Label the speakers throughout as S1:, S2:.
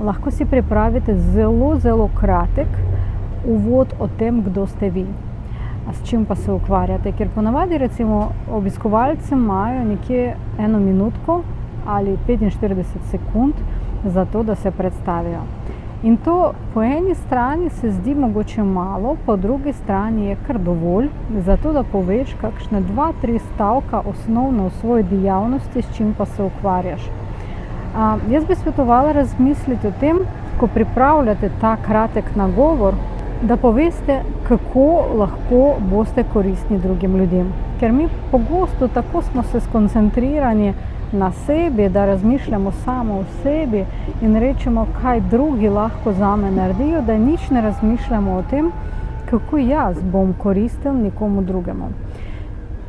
S1: lahko si pripravite zelo kratek uvod o tem, kdo ste vi, s čim pa se ukvarjate. Ker ponavadi recimo obiskovalci imajo nekje 1 minutko ali 45 sekund za to, da se predstavijo. In to po eni strani se zdi mogoče malo, po drugi strani je kar dovolj, zato da poveš kakšne 2-3 stavka osnovno o svoji dejavnosti, s čim pa se ukvarjaš. Jaz bi svetovala razmisliti o tem, ko pripravljate ta kratek nagovor, da poveste, kako lahko boste koristni drugim ljudem. Ker mi pogosto tako smo se skoncentrirani na sebi, da razmišljamo samo o sebi in rečemo, kaj drugi lahko zame naredijo, da nič ne razmišljamo o tem, kako jaz bom koristen nekomu drugemu.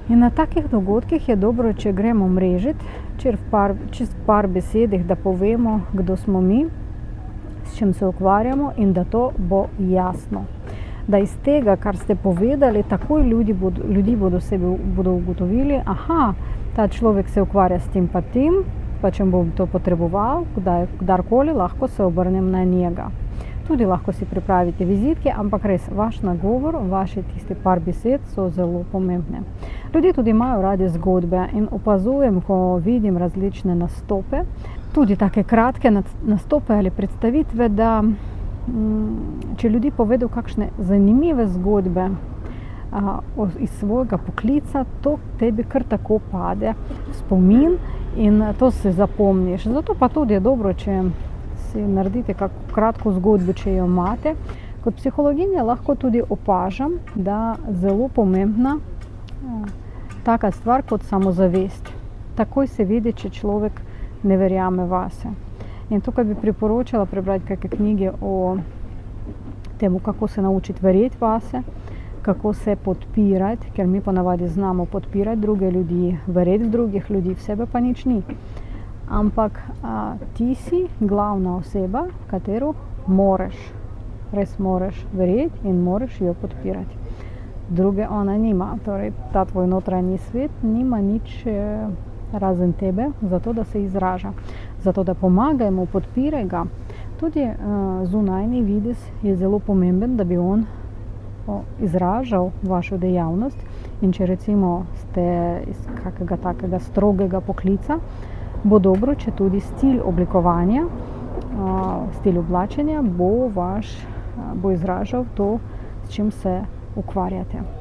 S1: In na takih dogodkih je dobro, če gremo mrežiti, čist v par besedah, da povemo, kdo smo mi, s čim se ukvarjamo in da to bo jasno. Da iz tega, kar ste povedali, takoj ljudi bodo ugotovili, aha, ta človek se ukvarja s tem pa tem, pa če bom to potreboval, kdarkoli lahko se obrnem na njega. Tudi lahko si pripravite vizitke, ampak res, vaš nagovor, vaše tiste par besed so zelo pomembne. Ljudje tudi imajo radi zgodbe in opazujem, ko vidim različne nastope, tudi take kratke nastope ali predstavitve, da če ljudi povedo kakšne zanimive zgodbe iz svojega poklica, to tebi kar tako pade v spomin in to se zapomniš. Zato pa tudi je dobro, če si naredite kako kratko zgodbo, če jo imate. Kot psihologinja lahko tudi opažam, da zelo pomembna taka stvar kot samozavest. Takoj se vidi, če človek ne verjame vase. In tukaj bi priporočala prebrati kakšne knjige o temu, kako se naučiti verjeti vase, kako se podpirati, ker mi ponavadi znamo podpirati druge ljudi, verjeti v drugih ljudi, v sebe pa nič ni. Ampak ti si glavna oseba, katero res moreš verjeti in moreš jo podpirati. Druge ona nima, torej ta tvoj notranji svet nima nič razen tebe, zato da se izraža. Zato da pomagajmo, podpiraj ga. Tudi zunajni videz je zelo pomemben, da bi on izražal vašo dejavnost. In če recimo ste iz kakega takega strogega poklica, bo dobro, če tudi stil oblikovanja, stil oblačenja bo izražal to, s čim se ukvarjate.